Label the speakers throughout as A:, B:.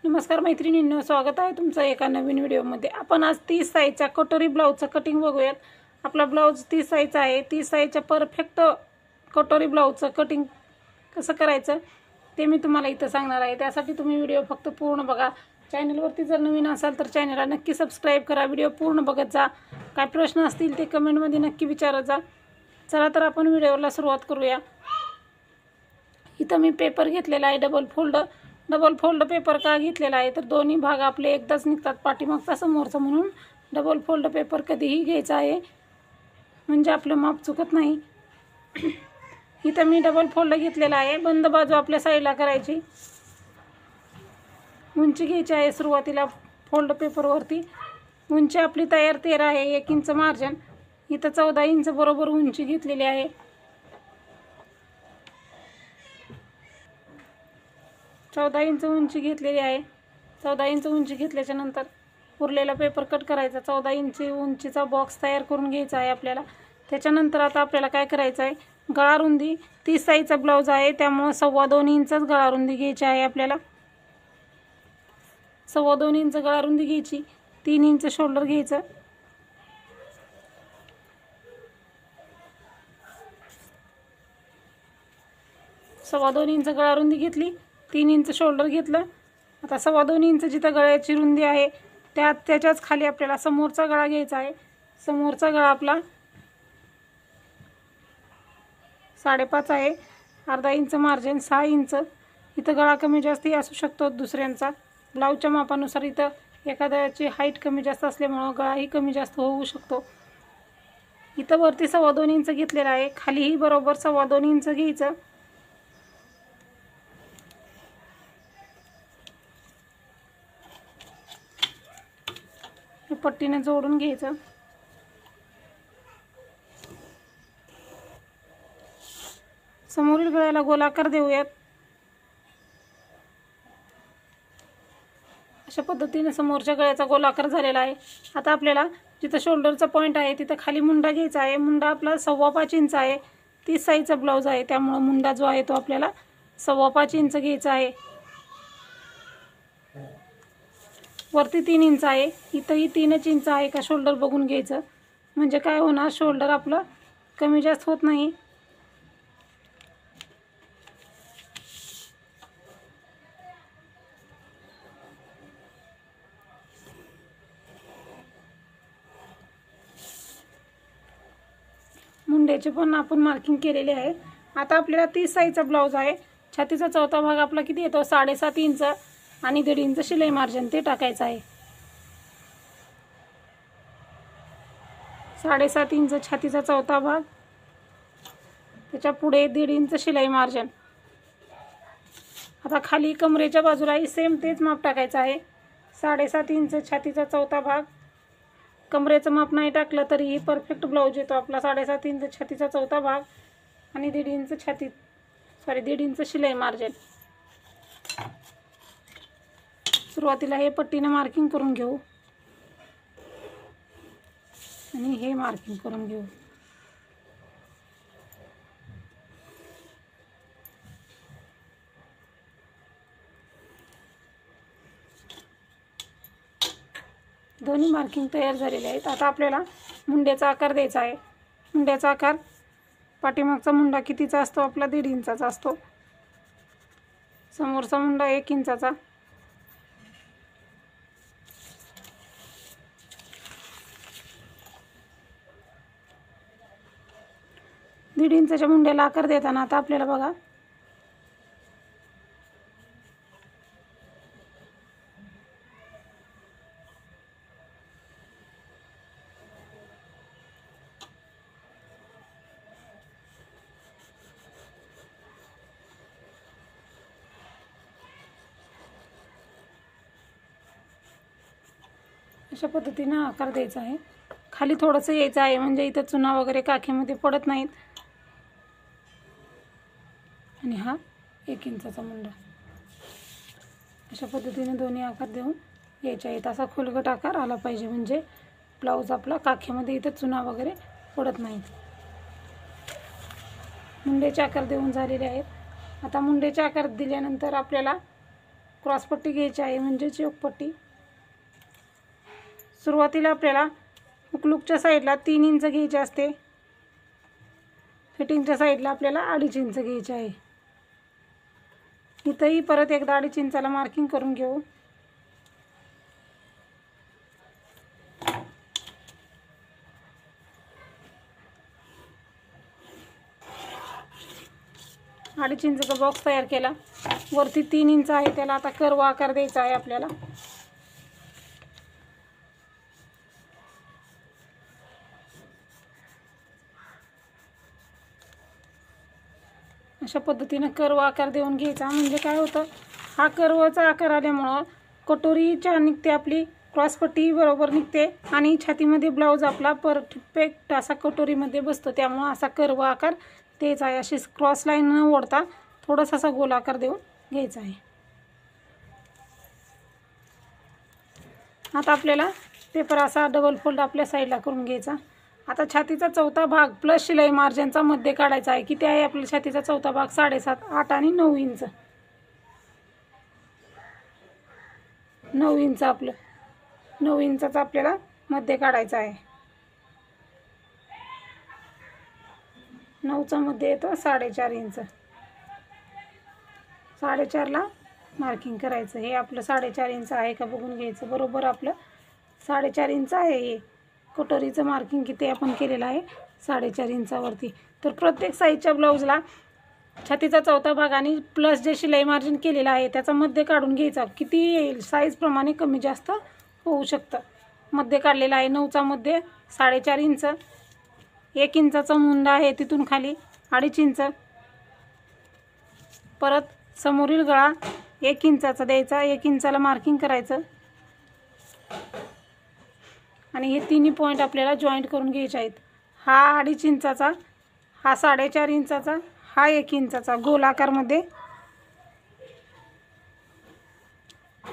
A: नमस्कार मैत्रिणींनो, स्वागत आहे तुमचं एका नवीन व्हिडिओमध्ये। आपण आज 30 साईजचा कटोरी ब्लाउजचं कटिंग बघूयात। आपला ब्लाउज 30 साईजचा आहे। 30 साईजच्या परफेक्ट कटोरी ब्लाउजचं कटिंग कसं करायचं ते मी तुम्हाला इथं सांगणार आहे। त्यासाठी तुम्ही व्हिडिओ फक्त पूर्ण बघा। चॅनलवरती जर नवीन असाल तर चॅनलला नक्की सबस्क्राइब करा। व्हिडिओ पूर्ण बघत जा। काय प्रश्न असतील ते कमेंटमध्ये नक्की विचारत जा। चला तर आपण व्हिडिओला सुरुवात करूया। इथं मी पेपर घेतलेला आहे डबल फोल्ड पेपर का घेतलेला आहे तर दोन्ही भाग आपले एकदाच निघतात, पाठीमागचा समोरचा, म्हणून डबल फोल्ड पेपर कधीही घ्यायचा आहे म्हणजे आपलं माप चुकत नाही। इथं मी डबल फोल्ड घेतलेला आहे। बंद बाजू आपल्या साईडला करायची। उंची घ्यायची आहे सुरुवातीला फोल्ड पेपरवरती। उंची आपली तयार 13 आहे। 1 इंच मार्जिन। इथं 14 इंच बरोबर उंची घेतलेली आहे। 14 इंच उंची घेतलेली आहे। 14 इंच उंची घेतल्याच्या नंतर उरलेला पेपर कट करायचा। 14 इंच उंचीचा बॉक्स तयार करून घ्यायचा आहे आपल्याला। त्याच्यानंतर आता आपल्याला काय करायचं आहे, गळा रुंदी 30 साईजचा ब्लाउज आहे त्यामुळे 2.25 इंचच गळा रुंदी घ्यायची आहे आपल्याला। 2.25 इंच गळा रुंदी घ्यायची। 3 इंच शोल्डर घ्यायचं। सव्वा 2 इंच गळा रुंदी घेतली। 3 इंच शोल्डर घेतलं। आता 2.25 इंच जिथं गळ्याची रुंदी आहे त्याच्याच खाली आपल्याला समोरचा गळा घ्यायचा आहे। समोरचा गळा आपला 5.5 आहे। अर्धा इंच मार्जिन, 6 इंच। इथं गळा कमी जास्त असू शकतो दुसऱ्यांचा। ब्लाउजच्या मापानुसार इथं एखाद्याची हाईट कमी जास्त असल्यामुळे गळाही कमी जास्त होऊ शकतो। इथं वरती 2.25 इंच घेतलेला आहे। खालीही बरोबर 2.25 इंच घ्यायचं। पट्टीने जोडून घ्यायचं। समोरील गळ्याला गोलाकार देऊयात। अशा पद्धतीने समोरच्या गळ्याचा गोलाकार झालेला आहे। आता आपल्याला जिथं शोल्डरचा पॉइंट आहे तिथं खाली मुंडा घ्यायचा आहे। मुंडा आपला 5.25 इंच आहे। 30 साईजचा ब्लाउज आहे त्यामुळे मुंडा जो आहे तो आपल्याला 5.25 इंच घ्यायचा आहे। वरती 3 इंच आहे। इथंही 3 इंच आहे का शोल्डर बघून घ्यायचं, म्हणजे काय होणार, शोल्डर आपलं कमी जास्त होत नाही। मुंड्याचे पण आपण मार्किंग केलेले आहे। आता आपल्याला 30 साईजचा ब्लाउज आहे। छातीचा चौथा भाग आपला किती येतो, 7.5 इंच आणि 1.5 इंच शिलाई मार्जिन ते टाकायचं आहे। 7.5 इंच छातीचा चौथा भाग, त्याच्या पुढे 1.5 इंच शिलाई मार्जिन। आता खाली कमरेच्या बाजूलाही सेम तेच माप टाकायचं आहे। 7.5 इंच छातीचा चौथा भाग। कमरेचं माप नाही टाकलं तरीही परफेक्ट ब्लाउज येतो आपला। 7.5 इंच छातीचा चौथा भाग आणि 1.5 इंच शिलाई मार्जिन। सुरुवातीला हे पट्टीने मार्किंग करून घेऊ आणि हे मार्किंग करून घेऊ। दोन्ही मार्किंग तयार झालेले आहेत। आता आपल्याला मुंड्याचा आकार द्यायचा आहे। मुंड्याचा आकार पाठीमागचा मुंडा कितीचा असतो आपला, 1.5 इंचाचा असतो। समोरचा मुंडा 1 इंचाचा। दीड इंचाच्या मुंड्याला आकार देताना आता आपल्याला बघा अशा पद्धतीने आकार द्यायचा आहे। खाली थोडंसं यायचं आहे म्हणजे इथं चुना वगैरे काखेमध्ये पडत नाहीत। आणि हा 1 इंचाचा मुंडा। अशा पद्धतीने दोन्ही आकार देऊन यायचे आहेत। असा खोलगट आकार आला पाहिजे म्हणजे ब्लाउज आपला काखेमध्ये इथं चुना वगैरे पडत नाहीत। मुंड्याचे आकार देऊन झालेले आहेत। आता मुंड्याचे आकार दिल्यानंतर आपल्याला क्रॉसपट्टी घ्यायची आहे, म्हणजेच योगपट्टी. सुरुवातीला आपल्याला हुकलूकच्या साईडला 3 इंच घ्यायचे असते. फिटिंगच्या साईडला आपल्याला 2.5 इंच घ्यायचे आहे. इथंही परत एकदा 2.5 इंचाला मार्किंग करून घेऊ. अडीच इंचचा बॉक्स तयार केला. वरती 3 इंच आहे, त्याला आता कर्व आकार द्यायचा आहे आपल्याला. अशा पद्धतीने कर्व आकार देऊन घ्यायचा. म्हणजे काय होतं, हा कर्वचा आकार आल्यामुळं कटोरीच्या निघते आपली क्रॉसपट्टी बरोबर निघते आणि छातीमध्ये ब्लाऊज आपला परफेक्ट असा कटोरीमध्ये बसतो. त्यामुळं असा कर्व आकार द्यायचा आहे. अशी क्रॉस लाईन न ओढता थोडासा असा गोल आकार देऊन घ्यायचा आहे. आता आपल्याला पेपर असा डबल फोल्ड आपल्या साईडला करून घ्यायचा. आता छातीचा चौथा भाग प्लस शिलाई मार्जिनचा मध्ये काढायचा आहे. किती आहे आपल्या छातीचा चौथा भाग? 7.5, 8 आणि 9 इंच. 9 इंच आपलं 9 इंचाचा आपल्याला मध्ये काढायचा आहे. 9चा मध्ये येतो 4.5 इंच. 4.5ला मार्किंग करायचं. हे आपलं 4.5 इंच आहे का बघून घ्यायचं. बरोबर आपलं 4.5 इंच आहे. हे कटोरीचं मार्किंग किती आपण केलेलं आहे? 4.5 इंचावरती. तर प्रत्येक साईजच्या ब्लाऊजला छातीचा चौथा भाग आणि प्लस जे शिलाई मार्जिन केलेलं आहे त्याचा मध्ये काढून घ्यायचा. किती येईल साईजप्रमाणे कमी जास्त होऊ शकतं. मध्ये काढलेला आहे 9चा मध्ये 4.5 इंच. 1 इंचाचा मुंडा आहे, तिथून खाली 2.5 इंच. परत समोरील गळा 1 इंचाचा द्यायचा. 1 इंचाला मार्किंग करायचं आणि हे तिन्ही पॉईंट आपल्याला जॉईंट करून घ्यायचे आहेत. हा 2.5 इंचाचा, हा 4.5 इंचाचा, हा 1 इंचाचा गोल आकारमध्ये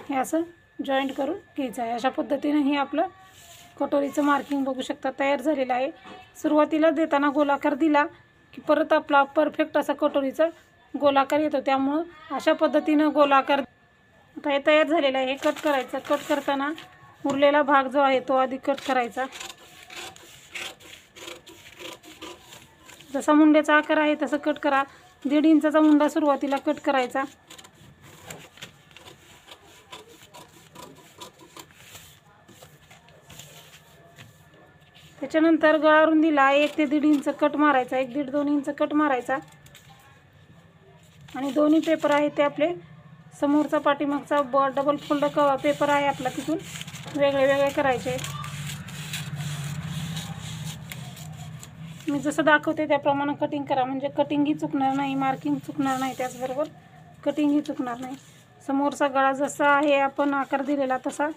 A: हे असं जॉईंट करून घ्यायचं आहे. अशा पद्धतीने हे आपलं कटोरीचं मार्किंग बघू शकता तयार झालेलं आहे. सुरुवातीला देताना गोलाकार दिला की परत आपला परफेक्ट असा कटोरीचा गोलाकार येतो. त्यामुळं अशा पद्धतीनं गोलाकार आता हे तयार झालेलं आहे. हे कट करायचं. कट करताना उरलेला भाग जो आहे तो आधी कट करायचा. जसा मुंड्याचा आकार आहे तसं कट करा. 1.5 इंचाचा मुंडा सुरुवातीला कट करायचा. त्याच्यानंतर गळा रुंदीला 1 ते 1.5 इंच कट मारायचा. 1, 1.5, 2 इंच कट मारायचा आणि दोन्ही पेपर आहे ते आपले समोरचा पाठीमागचा डबल फोल्ड पेपर आहे आपला, तिथून वेगळे वेगळे करायचे. मी जसं दाखवते त्याप्रमाणे कटिंग करा. म्हणजे कटिंगही चुकणार नाही, मार्किंग चुकणार नाही, त्याचबरोबर कटिंगही चुकणार नाही. समोरचा गळा जसा आहे आपण आकार दिलेला तसा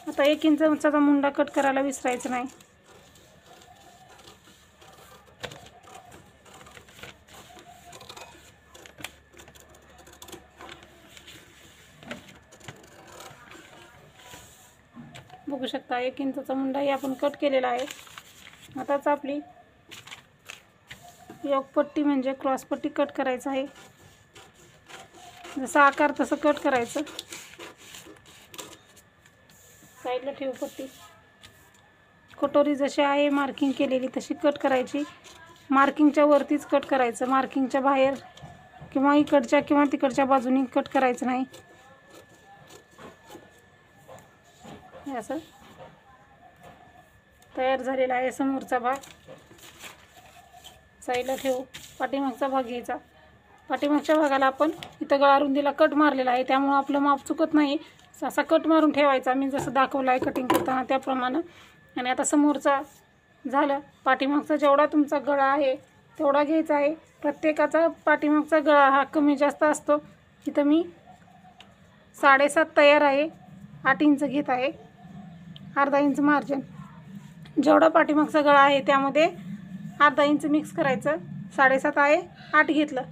A: आता 1 इंचाचा मुंडा कट करायला विसरायचं नाही. बघू शकता 1 इंचाचा मुंडाही आपण कट केलेला आहे. आताच आपली योगपट्टी म्हणजे क्रॉसपट्टी कट करायचं आहे. जसा आकार तसं कट करायचं. साईडला ठेवू पट्टी. कटोरी जशी आहे मार्किंग केलेली तशी कट करायची. मार्किंगच्या वरतीच कट करायचं. मार्किंगच्या बाहेर किंवा इकडच्या किंवा तिकडच्या बाजूनी कट करायचं नाही. असं तयार झालेला आहे समोरचा भाग. साईडला ठेवू. पाठीमागचा भाग घ्यायचा. पाठीमागच्या भागाला आपण इथं गळा रुंदीला कट मारलेला आहे, त्यामुळं आपलं माप चुकत नाही. असा कट मारून ठेवायचा मी जसं दाखवलं आहे कटिंग करताना त्याप्रमाणे. आणि आता समोरचा झालं. पाठीमागचा जेवढा तुमचा गळा आहे तेवढा घ्यायचा आहे. प्रत्येकाचा पाठीमागचा गळा हा कमी जास्त असतो. इथं मी 7.5 तयार आहे. 8 इंच घेत आहे. अर्धा इंच मार्जिन. जेवढा पाठीमागचा गळा आहे त्यामध्ये अर्धा इंच मिक्स करायचं. 7.5 आहे, 8 घेतलं.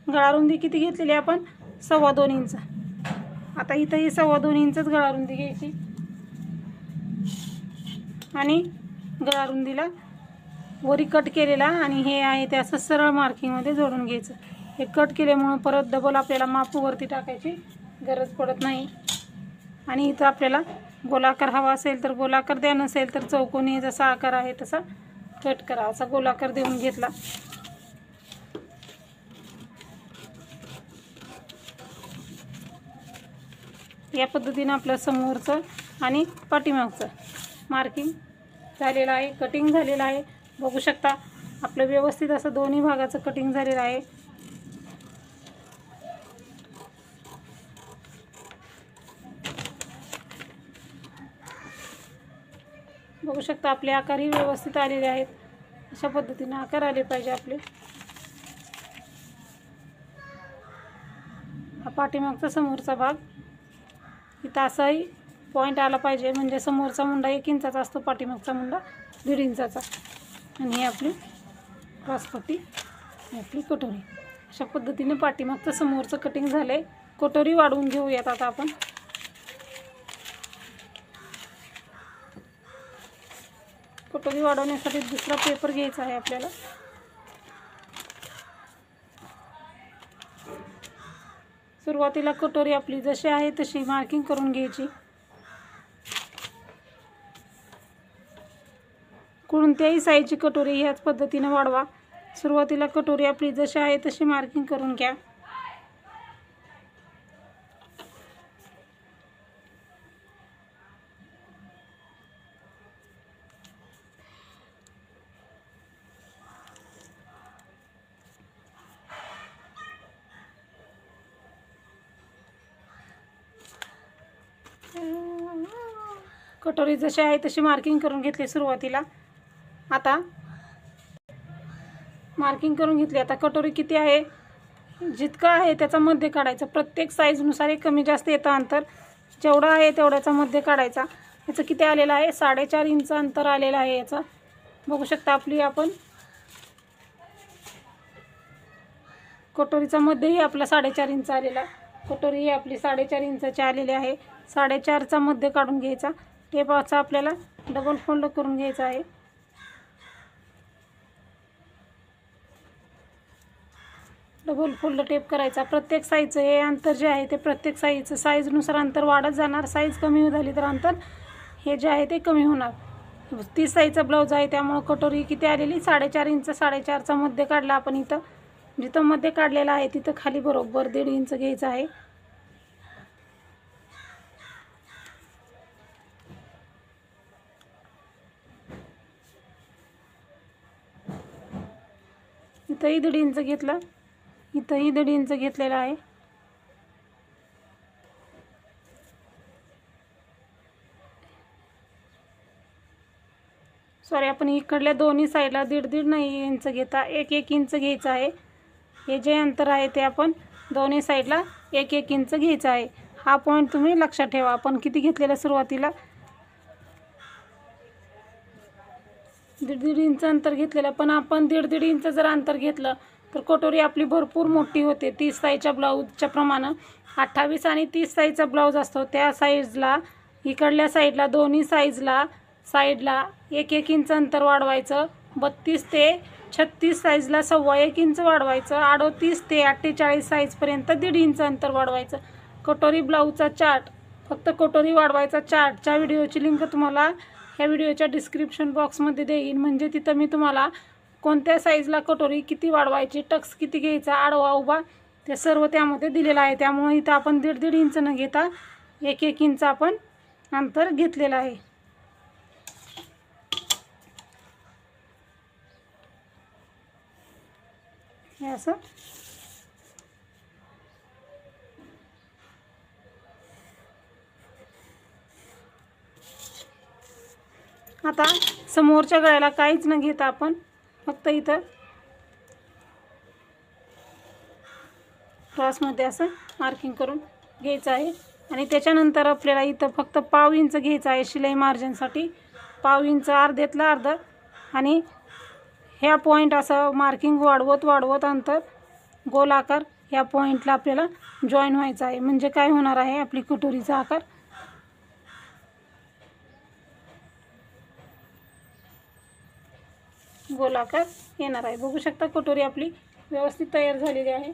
A: गळा रुंदी किती घेतलेली आपण? 2.25 इंच. आता इथं ही 2.25 इंचच गळा रुंदी घ्यायची आणि गळा रुंदीला वरी कट केलेला आणि हे आहे ते असं सरळ मार्किंगमध्ये जोडून घ्यायचं. हे कट केल्यामुळं परत डबल आपल्याला माप वरती टाकायची गरज पडत नाही. आणि इथं आपल्याला गोलाकार हवा असेल तर गोलाकार द्या, नसेल तर चौकोनी जसा आकार आहे तसा कट करा. असा गोलाकार देऊन घेतला. या पद्धतीनं आपलं समोरचं आणि पाठीमागचं मार्किंग झालेलं आहे, कटिंग झालेलं आहे. बघू शकता आपलं व्यवस्थित असं दोन्ही भागाचं कटिंग झालेलं आहे. बघू शकता आपले आकारही व्यवस्थित आलेले आहेत. अशा पद्धतीने आकार आले पाहिजे आपले. हा पाठीमागचा समोरचा भाग इथं असाही पॉईंट आला पाहिजे, म्हणजे समोरचा मुंडा 1 इंचाचा असतो, पाठीमागचा मुंडा 1.5 इंचाचा. आणि ही आपली क्रॉसपट्टी, आपली कटोरी. अशा पद्धतीने पाठीमागचं समोरचं कटिंग झालंय. कटोरी वाढवून घेऊयात आता आपण. कटोरी वाढवण्यासाठी दुसरा पेपर घ्यायचा आहे आपल्याला. सुरुवातीला कटोरी आपली जशी आहे तशी मार्किंग करून घ्यायची. कोणत्याही साईजची कटोरी ह्याच पद्धतीने वाढवा. सुरुवातीला कटोरी आपली जशी आहे तशी मार्किंग करून घ्या. कटोरी जशी आहे तशी मार्किंग करून घेतली सुरुवातीला. आता मार्किंग करून घेतली. आता कटोरी किती आहे जितकं आहे त्याचा मध्य काढायचा. प्रत्येक साईजनुसार कमी जास्त येतं अंतर. जेवढा आहे तेवढ्याचा मध्य काढायचा. याचं किती आलेलं आहे 4.5 इंच अंतर आलेलं आहे याचं. बघू शकता आपली आपण कटोरीचा मध्यही आपला 4.5 इंच आलेला. कटोरी ही आपली 4.5 इंचाची आलेली आहे. 4.5चा मध्य काढून घ्यायचा. टेपाचा आपल्याला डबल फोल्ड करून घ्यायचा आहे. डबल फोल्ड टेप करायचा. प्रत्येक साईजचं हे अंतर जे आहे ते प्रत्येक साईजनुसार अंतर वाढत जाणार. साईज कमी झाली तर अंतर हे जे आहे ते कमी होणार. 30 साईजचा ब्लाऊज आहे त्यामुळे कटोरी किती आलेली 4.5 इंच. 4.5चा मध्य काढला आपण. इथं जिथं मध्य काढलेला आहे तिथं खाली बरोबर 1.5 इंच घ्यायचं आहे. इथंही 1.5 इंच घेतलं. इथंही 1.5 इंच घेतलेला आहे. सॉरी, आपण इकडल्या दोन्ही साईडला 1.5 नाही इंच घेता 1 इंच घ्यायचं आहे. हे जे अंतर आहे ते आपण दोन्ही साईडला 1 इंच घ्यायचं आहे. हा पॉईंट तुम्ही लक्षात ठेवा. आपण किती घेतलेला सुरुवातीला 1.5 इंच अंतर घेतलेलं, पण आपण 1.5 इंच जर अंतर घेतलं तर कटोरी आपली भरपूर मोठी होते. 30 साईजच्या ब्लाऊजच्या प्रमाणे 28 आणि 30 साईजचा ब्लाऊज असतो. त्या साईजला इकडल्या साईडला दोन्ही साईडला 1 इंच अंतर वाढवायचं. 32 ते 36 साईजला 1.25 इंच वाढवायचं. 38 ते 48 साईजपर्यंत 1.5 इंच अंतर वाढवायचं. कटोरी ब्लाऊजचा चार्ट, फक्त कटोरी वाढवायचा चार्टच्या व्हिडिओची लिंक तुम्हाला ह्या व्हिडिओच्या डिस्क्रिप्शन बॉक्समध्ये देईन. म्हणजे तिथं मी तुम्हाला कोणत्या साईजला कटोरी किती वाढवायची, टक्स किती घ्यायचा, आडवा उभा, ते सर्व त्यामध्ये दिलेलं आहे. त्यामुळे इथं आपण 1.5 इंच न घेता 1 इंच आपण अंतर घेतलेलं आहे. हे असं आता समोरच्या गळ्याला काहीच न घेता आपण फक्त इथं क्रॉसमध्ये असं मार्किंग करून घ्यायचं आहे. आणि त्याच्यानंतर आपल्याला इथं फक्त 1/2 इंच घ्यायचं आहे शिलाई मार्जिनसाठी. 1/2 इंच अर्ध्यातलं अर्ध. आणि ह्या पॉईंट असं मार्किंग वाढवत अंतर गोल आकार ह्या पॉईंटला आपल्याला जॉईन व्हायचं आहे. म्हणजे काय होणार आहे आपली कटोरीचा आकार गोलाकार येणार आहे। बघू शकता कटोरी आपली व्यवस्थित तयार झालेली आहे।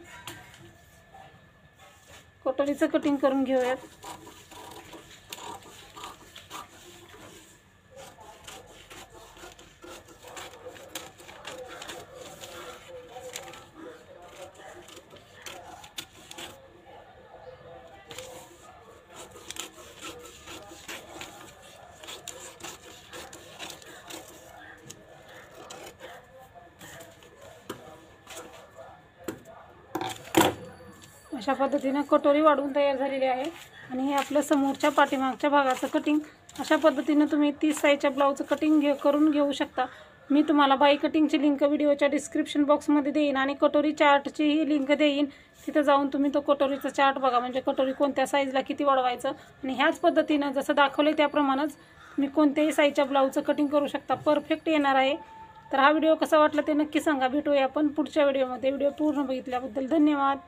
A: कटोरीचं कटिंग करून घेऊयात। अशा पद्धतीने कटोरी वाढवून तयार झालेली आहे आणि हे आपलं समोरच्या पाठीमागच्या भागाचं कटिंग अशा पद्धतीने तुम्ही 30 साईजच्या ब्लाऊजचं कटिंग करून घेऊ शकता। मी तुम्हाला बाई कटिंगची लिंक व्हिडिओच्या डिस्क्रिप्शन बॉक्समध्ये देईन आणि कटोरी चार्टचीही लिंक देईन। तिथं जाऊन तुम्ही तो कटोरीचा चार्ट बघा, म्हणजे कटोरी कोणत्या साईजला किती वाढवायचं आणि ह्याच पद्धतीनं जसं दाखवले त्याप्रमाणेच तुम्ही कोणत्याही साईजच्या ब्लाऊजचं कटिंग करू शकता। परफेक्ट येणार आहे। तर हा व्हिडिओ कसा वाटला ते नक्की सांगा। भेटूया आपण पुढच्या व्हिडिओमध्ये। व्हिडिओ पूर्ण बघितल्याबद्दल धन्यवाद।